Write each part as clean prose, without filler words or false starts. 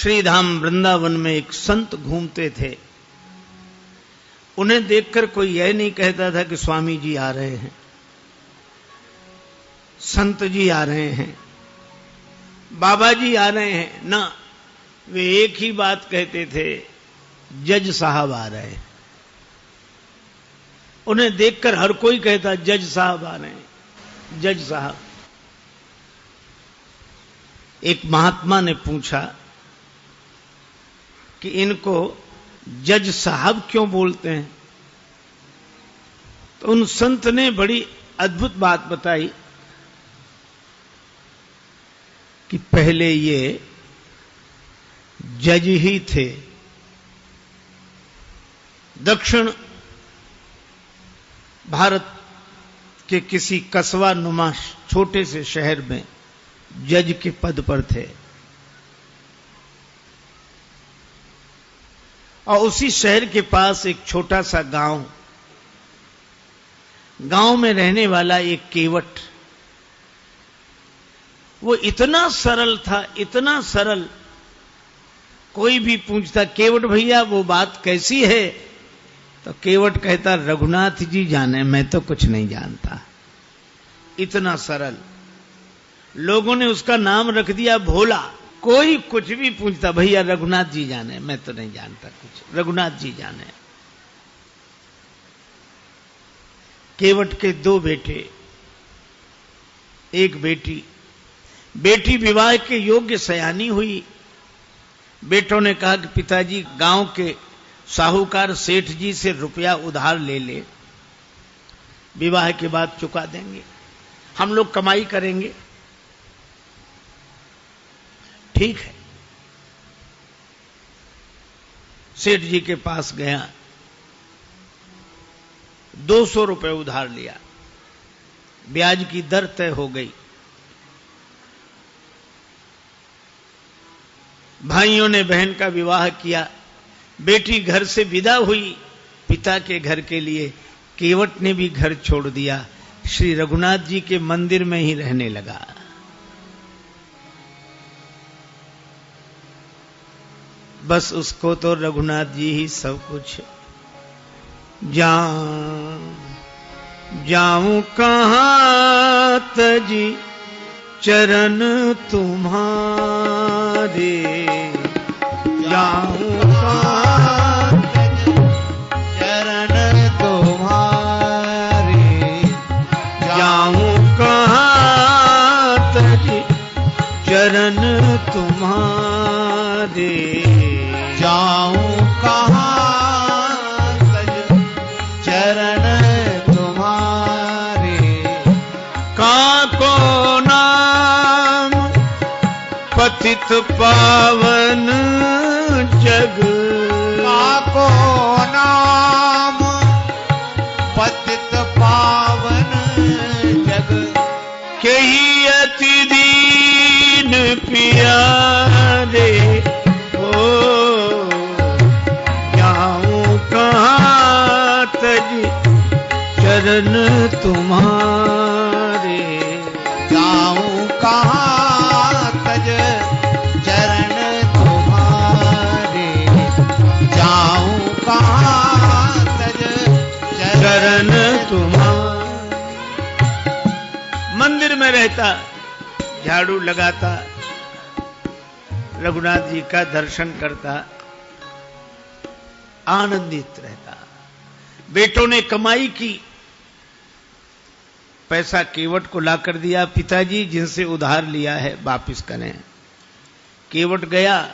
श्रीधाम वृंदावन में एक संत घूमते थे। उन्हें देखकर कोई यह नहीं कहता था कि स्वामी जी आ रहे हैं, संत जी आ रहे हैं, बाबा जी आ रहे हैं। ना, वे एक ही बात कहते थे, जज साहब आ रहे हैं। उन्हें देखकर हर कोई कहता जज साहब आ रहे हैं, जज साहब। एक महात्मा ने पूछा कि इनको जज साहब क्यों बोलते हैं? तो उन संत ने बड़ी अद्भुत बात बताई कि पहले ये जज ही थे। दक्षिण भारत के किसी कस्बा नुमा छोटे से शहर में जज के पद पर थे और उसी शहर के पास एक छोटा सा गांव में रहने वाला एक केवट, वो इतना सरल था, इतना सरल। कोई भी पूछता केवट भैया वो बात कैसी है, तो केवट कहता रघुनाथ जी जाने, मैं तो कुछ नहीं जानता। इतना सरल। लोगों ने उसका नाम रख दिया भोला। कोई कुछ भी पूछता भैया रघुनाथ जी जाने, मैं तो नहीं जानता कुछ, रघुनाथ जी जाने। केवट के 2 बेटे, एक बेटी। बेटी विवाह के योग्य सयानी हुई। बेटों ने कहा कि पिताजी गांव के साहूकार सेठ जी से रुपया उधार ले ले, विवाह के बाद चुका देंगे, हम लोग कमाई करेंगे। ठीक है। सेठ जी के पास गया, 200 रुपए उधार लिया, ब्याज की दर तय हो गई। भाइयों ने बहन का विवाह किया, बेटी घर से विदा हुई पिता के घर के लिए। केवट ने भी घर छोड़ दिया, श्री रघुनाथ जी के मंदिर में ही रहने लगा। बस उसको तो रघुनाथ जी ही सब कुछ। जाऊं कहां तजी चरण तुम्हारे, जाऊं कहां तजी चरण तुम्हारे, जाऊं कहां तजी चरण तुम्हारे, जाऊं कहां तज चरण तुम्हारे। काको नाम पतित पावन जग, काको नाम पतित पावन जग, केही अति दीन पियारे। चरण तुम्हारे, जाऊं कहां तज चरण तुम्हारे, जाऊं कहां तज चरण तुम्हारे। मंदिर में रहता, झाड़ू लगाता, रघुनाथ जी का दर्शन करता, आनंदित रहता। बेटों ने कमाई की, पैसा केवट को लाकर दिया, पिताजी जिनसे उधार लिया है वापिस करें। केवट गया,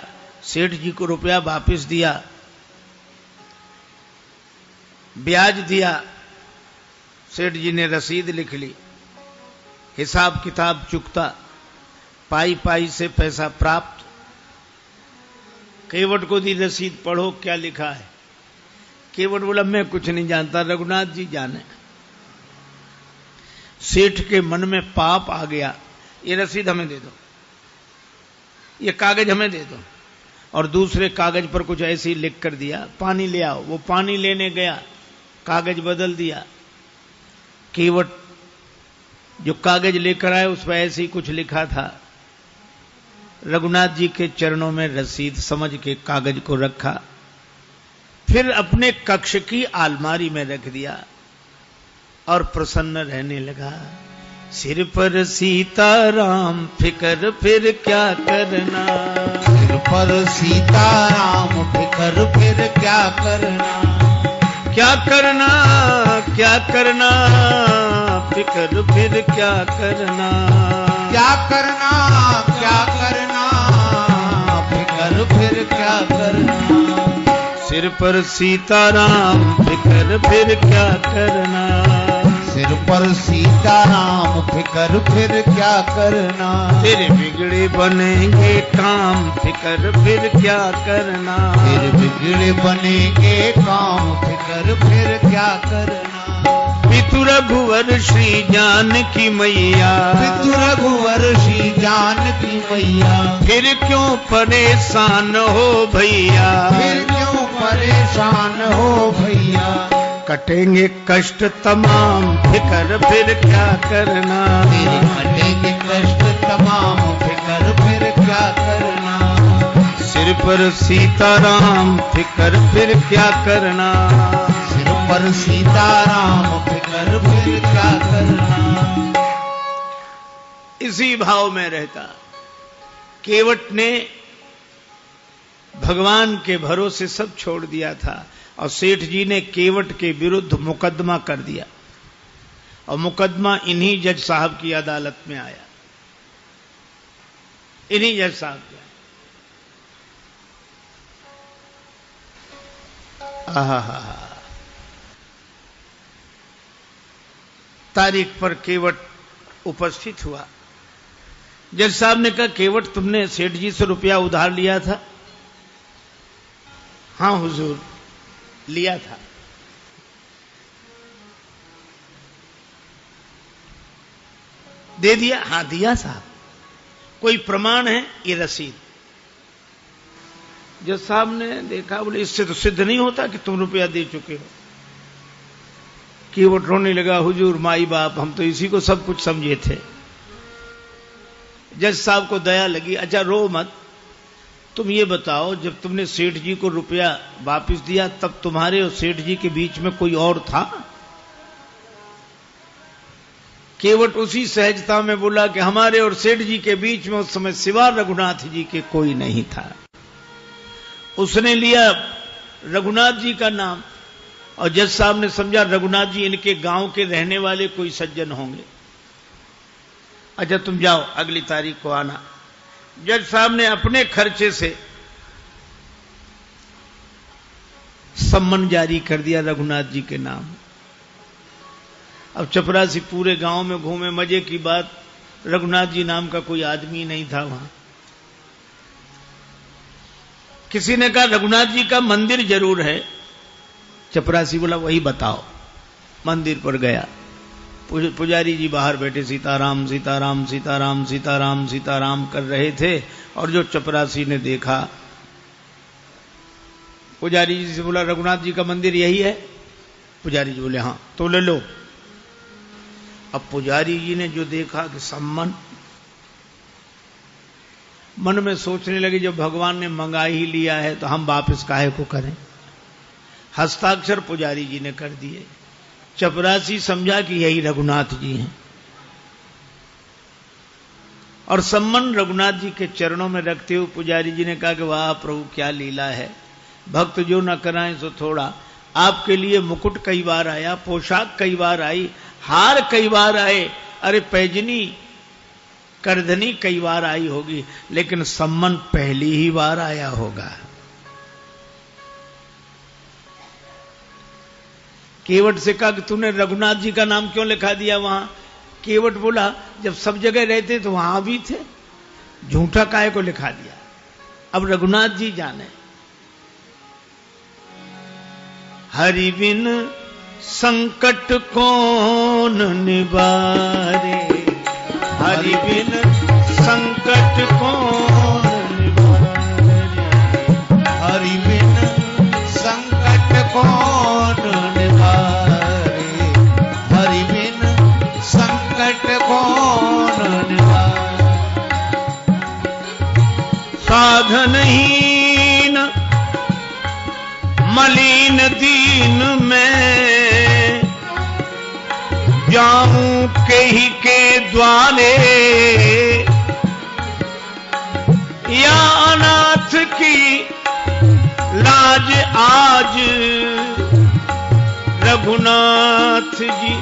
सेठ जी को रुपया वापिस दिया, ब्याज दिया, सेठ जी ने रसीद लिख ली, हिसाब किताब चुकता, पाई पाई से पैसा प्राप्त। केवट को दी रसीद, पढ़ो क्या लिखा है। केवट बोला मैं कुछ नहीं जानता, रघुनाथ जी जाने। सेठ के मन में पाप आ गया, ये रसीद हमें दे दो, ये कागज हमें दे दो। और दूसरे कागज पर कुछ ऐसे ही लिख कर दिया, पानी ले आओ। वो पानी लेने गया, कागज बदल दिया। केवट जो कागज लेकर आए उस पर ऐसे ही कुछ लिखा था, रघुनाथ जी के चरणों में रसीद समझ के कागज को रखा, फिर अपने कक्ष की अलमारी में रख दिया और प्रसन्न रहने लगा। सिर पर सीताराम फिकर फिर क्या करना, सिर पर सीताराम फिकर फिर क्या करना, क्या करना क्या करना, फिकर फिर क्या करना, क्या करना क्या करना, फिकर फिर क्या करना। सिर पर सीताराम फिकर फिर क्या करना, सिर पर सीताराम फिकर फिर क्या करना। तेरे बिगड़े बनेंगे काम फिकर फिर क्या करना, तेरे बिगड़े बनेंगे काम फिकर फिर क्या करना। पितु रघुवर श्री जानकी मैया, पितु रघुवर श्री जानकी मैया, फिर क्यों परेशान हो भैया, फिर क्यों परेशान हो भैया। कटेंगे कष्ट तमाम फिकर फिर क्या करना, तेरे कटेंगे कष्ट तमाम फिकर फिर क्या करना। सिर पर सीताराम फिकर फिर क्या करना, सिर पर सीताराम फिकर फिर क्या करना। इसी भाव में रहता केवट ने भगवान के भरोसे सब छोड़ दिया था और सेठ जी ने केवट के विरुद्ध मुकदमा कर दिया और मुकदमा इन्हीं जज साहब की अदालत में आया, इन्हीं जज साहब के। तारीख पर केवट उपस्थित हुआ। जज साहब ने कहा, केवट तुमने सेठ जी से रुपया उधार लिया था? हाँ हुजूर, लिया था। दे दिया? हाँ दिया साहब। कोई प्रमाण है? ये रसीद। जज साहब ने देखा, बोले इससे तो सिद्ध नहीं होता कि तुम रुपया दे चुके हो। केवट रोने लगा, हुजूर माई बाप, हम तो इसी को सब कुछ समझे थे। जज साहब को दया लगी, अच्छा रो मत, तुम ये बताओ, जब तुमने सेठ जी को रुपया वापस दिया तब तुम्हारे और सेठ जी के बीच में कोई और था? केवट उसी सहजता में बोला कि हमारे और सेठ जी के बीच में उस समय सिवा रघुनाथ जी के कोई नहीं था। उसने लिया रघुनाथ जी का नाम और जज साहब ने समझा रघुनाथ जी इनके गांव के रहने वाले कोई सज्जन होंगे। अच्छा तुम जाओ, अगली तारीख को आना। जज साहब ने अपने खर्चे से सम्मन जारी कर दिया रघुनाथ जी के नाम। अब चपरासी पूरे गांव में घूमे। मजे की बात, रघुनाथ जी नाम का कोई आदमी नहीं था वहां। किसी ने कहा रघुनाथ जी का मंदिर जरूर है। चपरासी बोला वही बताओ। मंदिर पर गया, पुजारी जी बाहर बैठे सीताराम सीताराम सीताराम सीताराम सीताराम कर रहे थे और जो चपरासी ने देखा, पुजारी जी से बोला रघुनाथ जी का मंदिर यही है? पुजारी जी बोले हाँ। तो ले लो। अब पुजारी जी ने जो देखा कि सम्मन, मन में सोचने लगे जब भगवान ने मंगा ही लिया है तो हम वापस काहे को करें। हस्ताक्षर पुजारी जी ने कर दिए। चपरासी समझा कि यही रघुनाथ जी हैं और सम्मन रघुनाथ जी के चरणों में रखते हुए पुजारी जी ने कहा कि वाह प्रभु क्या लीला है, भक्त जो न कराएं सो थोड़ा। आपके लिए मुकुट कई बार आया, पोशाक कई बार आई, हार कई बार आए, अरे पैजनी करधनी कई बार आई होगी, लेकिन सम्मन पहली ही बार आया होगा। केवट से कहा कि तूने रघुनाथ जी का नाम क्यों लिखा दिया वहां? केवट बोला जब सब जगह रहते तो वहां भी थे, झूठा काहे को लिखा दिया। अब रघुनाथ जी जाने। हरि बिन संकट कौन निवारे, हरि बिन संकट कौन निवारे, हरि बिन संकट कौन निवारे, हरि बिन संकट कौन निवारे। साधनहीन मलिन दीन में जाऊं केहि के द्वारे या अनाथ की लाज आज रघुनाथ जी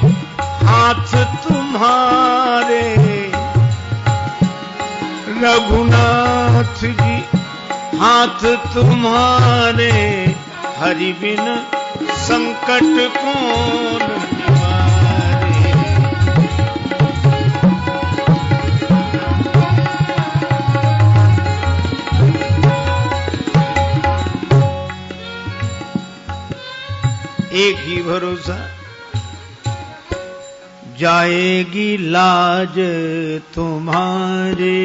हाथ तुम्हारे रघुनाथ जी हाथ तुम्हारे हरि बिन संकट कौन निवारे। एक ही भरोसा जाएगी लाज तुम्हारे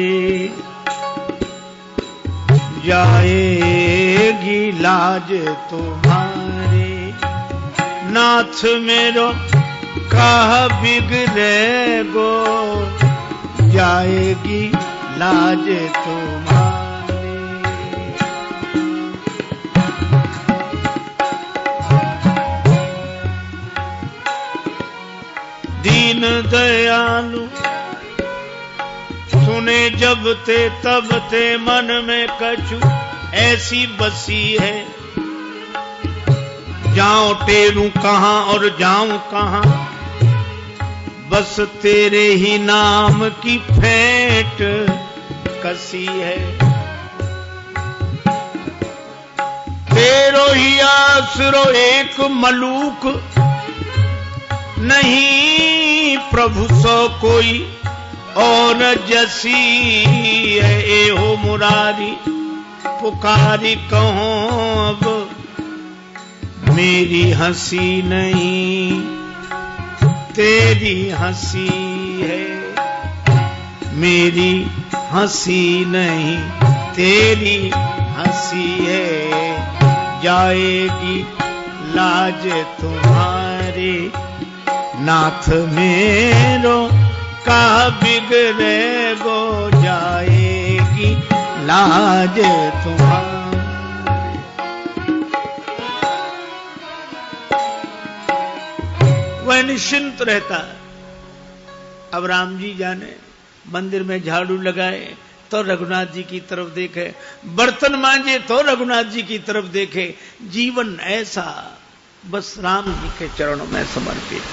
जाएगी लाज तुम्हारे नाथ मेरो कह बिगड़े गो जाएगी लाज तुम्हारे। दीन दयालु सुने जब ते तब ते मन में कछु ऐसी बसी है जाऊं टेरूं कहां और जाऊं कहां बस तेरे ही नाम की फेंट कसी है। तेरो ही आसरो एक मलूक नहीं प्रभु सो कोई और जसी है एहो मुरारी पुकारी कहो अब मेरी हंसी नहीं तेरी हंसी है मेरी हंसी नहीं तेरी हंसी है जाएगी लाज तुम्हारी नाथ मेरो का बिगड़े गो जाएगी लाज तुम्हारी। वह निश्चिंत रहता। अब राम जी जाने मंदिर में झाड़ू लगाए तो रघुनाथ जी की तरफ देखे, बर्तन मांजे तो रघुनाथ जी की तरफ देखे। जीवन ऐसा बस राम जी के चरणों में समर्पित।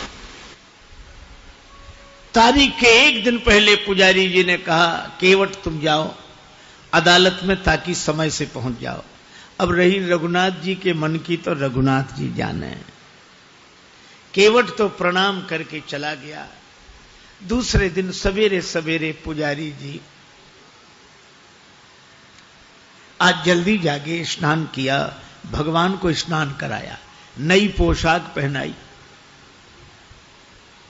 तारीख के एक दिन पहले पुजारी जी ने कहा केवट तुम जाओ अदालत में ताकि समय से पहुंच जाओ। अब रही रघुनाथ जी के मन की तो रघुनाथ जी जाने। केवट तो प्रणाम करके चला गया। दूसरे दिन सवेरे सवेरे पुजारी जी आज जल्दी जागे, स्नान किया, भगवान को स्नान कराया, नई पोशाक पहनाई,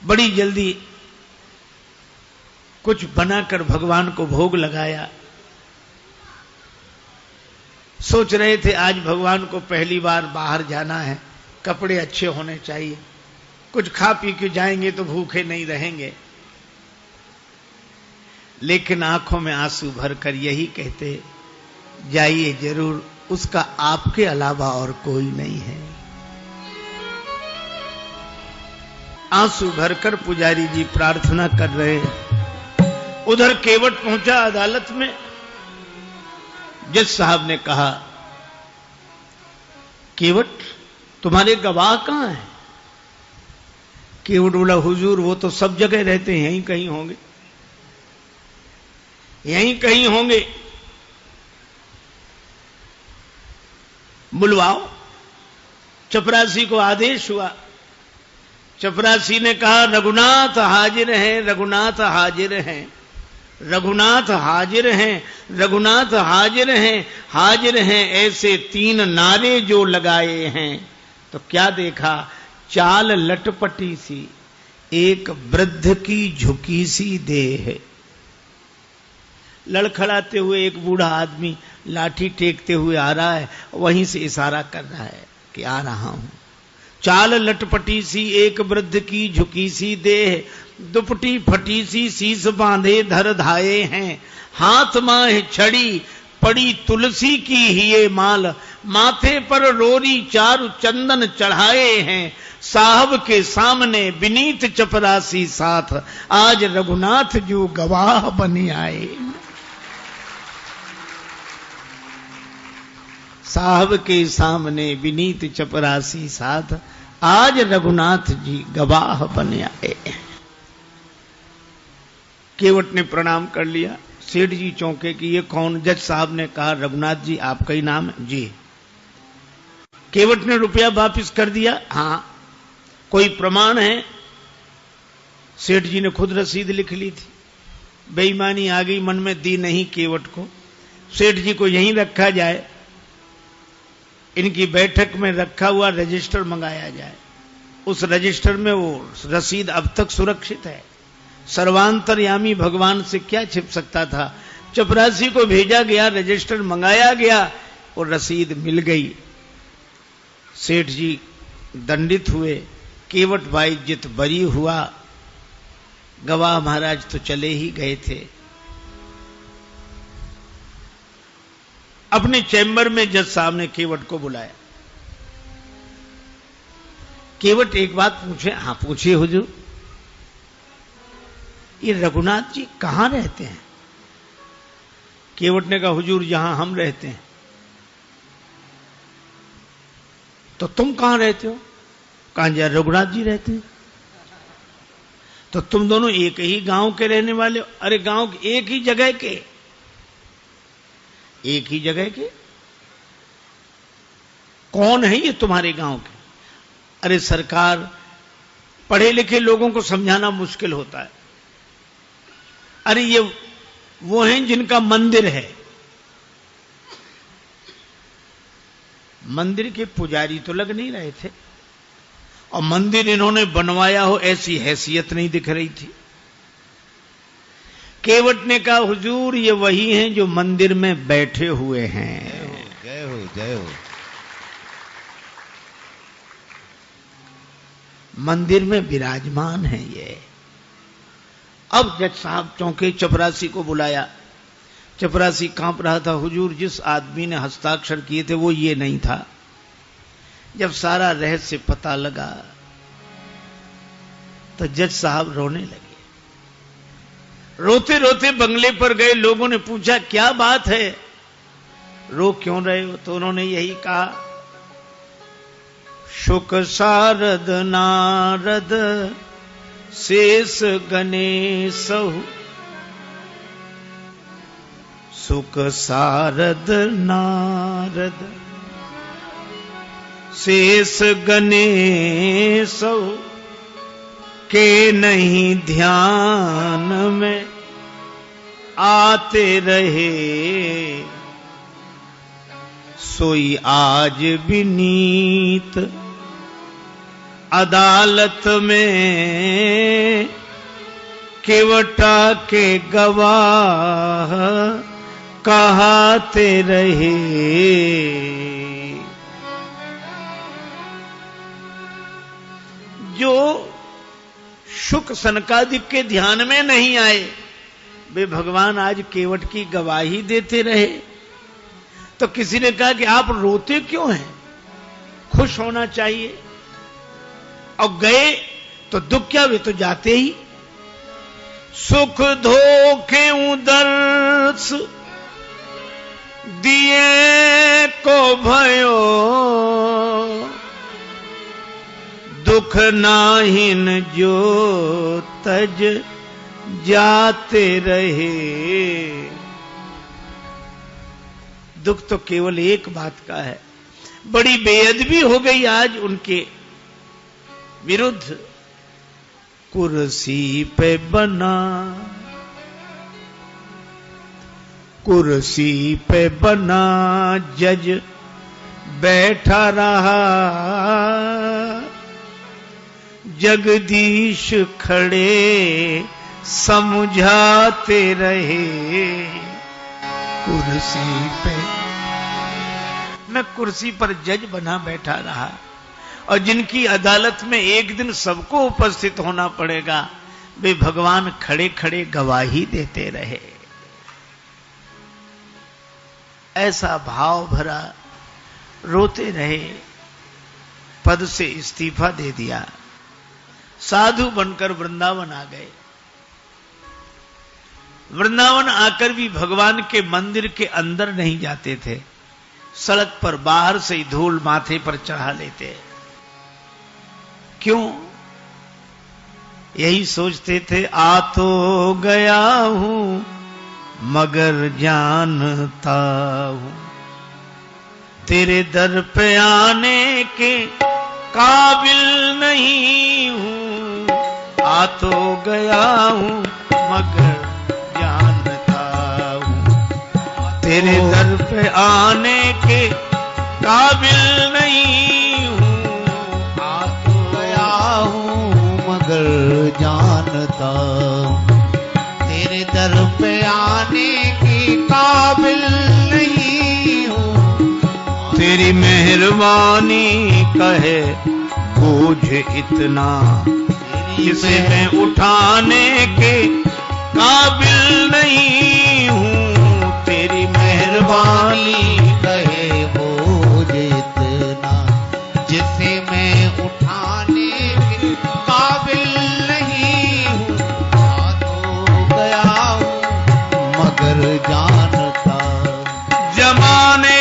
बड़ी जल्दी कुछ बनाकर भगवान को भोग लगाया। सोच रहे थे आज भगवान को पहली बार बाहर जाना है, कपड़े अच्छे होने चाहिए, कुछ खा पी के जाएंगे तो भूखे नहीं रहेंगे। लेकिन आंखों में आंसू भरकर यही कहते जाइए जरूर, उसका आपके अलावा और कोई नहीं है। आंसू भरकर पुजारी जी प्रार्थना कर रहे। उधर केवट पहुंचा अदालत में। जज साहब ने कहा केवट तुम्हारे गवाह कहां हैं? केवट बोला हुजूर वो तो सब जगह रहते हैं, यहीं कहीं होंगे, यहीं कहीं होंगे। बुलवाओ। चपरासी को आदेश हुआ। चपरासी ने कहा रघुनाथ हाजिर हैं, रघुनाथ हाजिर हैं, रघुनाथ हाजिर हैं, रघुनाथ हाजिर हैं, हाजिर हैं। ऐसे 3 नारे जो लगाए हैं तो क्या देखा, चाल लटपटी सी, एक वृद्ध की झुकी सी देह। लड़खड़ाते हुए एक बूढ़ा आदमी लाठी टेकते हुए आ रहा है, वहीं से इशारा कर रहा है कि आ रहा हूं। चाल लटपटी सी, एक वृद्ध की झुकी सी देह, दुपटी फटी सी, शीस बांधे धर धाये हैं, हाथ माह छड़ी पड़ी तुलसी की ही ये माल, माथे पर रोरी चारु चंदन चढ़ाए हैं, साहब के सामने विनीत चपरासी साथ, आज रघुनाथ जो गवाह बनी आए। साहब के सामने विनीत चपरासी साथ, आज रघुनाथ जी गवाह बने आए। केवट ने प्रणाम कर लिया। सेठ जी चौंके कि ये कौन? जज साहब ने कहा रघुनाथ जी आपका ही नाम है? जी। केवट ने रुपया वापस कर दिया। हाँ। कोई प्रमाण है? सेठ जी ने खुद रसीद लिख ली थी। बेईमानी आ गई मन में, दी नहीं केवट को। सेठ जी को यहीं रखा जाए, इनकी बैठक में रखा हुआ रजिस्टर मंगाया जाए। उस रजिस्टर में वो रसीद अब तक सुरक्षित है। सर्वांतरयामी भगवान से क्या छिप सकता था? चपरासी को भेजा गया, रजिस्टर मंगाया गया और रसीद मिल गई। सेठ जी दंडित हुए, केवट भाई जित बरी हुआ। गवाह महाराज तो चले ही गए थे। अपने चैम्बर में जज साहब ने केवट को बुलाया। केवट एक बात पूछे? हाँ पूछिए हुजूर। ये रघुनाथ जी कहां रहते हैं? केवट ने कहा हुजूर यहां हम रहते हैं। तो तुम कहां रहते हो? कहां जा? रघुनाथ जी रहते हैं। तो तुम दोनों एक ही गांव के रहने वाले हो? अरे गांव एक ही जगह के। एक ही जगह के? कौन है ये तुम्हारे गांव के? अरे सरकार, पढ़े लिखे लोगों को समझाना मुश्किल होता है। अरे ये वो हैं जिनका मंदिर है। मंदिर के पुजारी तो लग नहीं रहे थे, और मंदिर इन्होंने बनवाया हो ऐसी हैसियत नहीं दिख रही थी। केवट ने कहा हुजूर ये वही हैं जो मंदिर में बैठे हुए हैं। जय हो जय हो। मंदिर में विराजमान है ये। अब जज साहब चौंके, चपरासी को बुलाया। चपरासी कांप रहा था। हुजूर जिस आदमी ने हस्ताक्षर किए थे वो ये नहीं था। जब सारा रहस्य पता लगा तो जज साहब रोने लगे। रोते रोते बंगले पर गए। लोगों ने पूछा क्या बात है, रो क्यों रहे हो? तो उन्होंने यही कहा, शुक सारद नारद शेष गणेशहु, सुख सारद नारद शेष गणेशहु, के नहीं ध्यान में आते रहे, सोई आज विनीत अदालत में, केवटा के गवाह कहाते रहे। जो शुक सनकादिक के ध्यान में नहीं आए वे भगवान आज केवट की गवाही देते रहे। तो किसी ने कहा कि आप रोते क्यों हैं, खुश होना चाहिए। और गए तो दुख क्या, वे तो जाते ही। सुख धोखे उदर्श दिए को भयो, दुख नाहिन जो तज जाते रहे। दुख तो केवल एक बात का है, बड़ी बेअदबी हो गई आज उनके विरुद्ध। कुर्सी पे बना, कुर्सी पे बना जज बैठा रहा, जगदीश खड़े समझाते रहे। कुर्सी पे, मैं कुर्सी पर जज बना बैठा रहा, और जिनकी अदालत में एक दिन सबको उपस्थित होना पड़ेगा वे भगवान खड़े खड़े गवाही देते रहे। ऐसा भाव भरा रोते रहे, पद से इस्तीफा दे दिया, साधु बनकर वृंदावन आ गए। वृंदावन आकर भी भगवान के मंदिर के अंदर नहीं जाते थे, सड़क पर बाहर से ही धूल माथे पर चढ़ा लेते। क्यों? यही सोचते थे, आ तो गया हूं मगर जानता हूं तेरे दर पे आने के काबिल नहीं हूं। आ तो गया हूं मगर जानता हूं तेरे दर पे आने के काबिल नहीं हूं। आ तो गया हूं मगर जानता हूं तेरे दर पे आने के काबिल नहीं हूं। तेरी मेहरबानी कहे बोझ इतना जिसे मैं उठाने के काबिल नहीं हूं। तेरी मेहरबानी कहे बोझ इतना जिसे मैं उठाने के काबिल नहीं हूं। आ तो गया हूं मगर जानता जमाने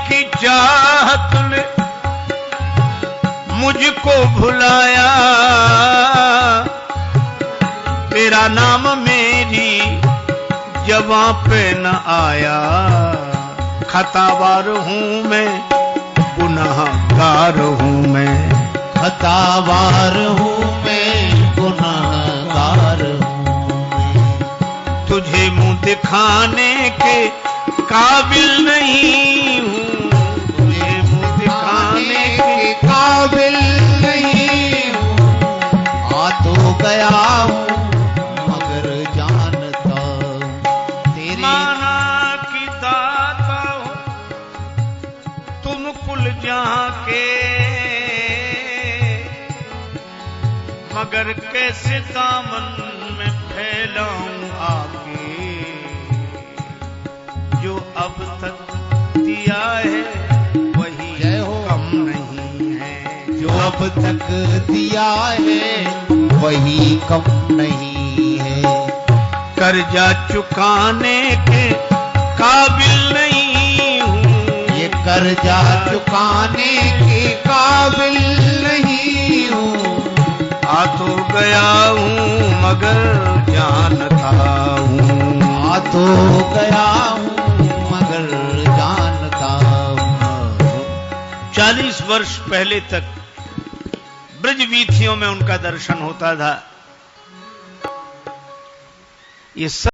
की चाहत ने मुझको भुलाया, तेरा नाम मेरी जबां पे न आया। खतावार हूं मैं, गुनाहगार हूं मैं, खतावार हूं मैं, गुनाहगार हूं मैं। तुझे मुंह दिखाने के काबिल नहीं हूं। तुझे मुंह दिखाने के काबिल नहीं हूं। आ तो गया हूं मगर जानता तेरे माना की दाता हो तुम कुल जहां के, मगर कैसे दामन में फैलाऊं आके। जो अब तक दिया है वही कम नहीं है। जो अब तक दिया है वही कम नहीं है। कर्जा चुकाने के काबिल नहीं हूं। ये कर्जा चुकाने के काबिल नहीं हूं। आ तो गया हूं मगर जानता हूं। आ तो गया हूं मगर जानता हूं। 40 वर्ष पहले तक ब्रज वीथियों में उनका दर्शन होता था। ये सब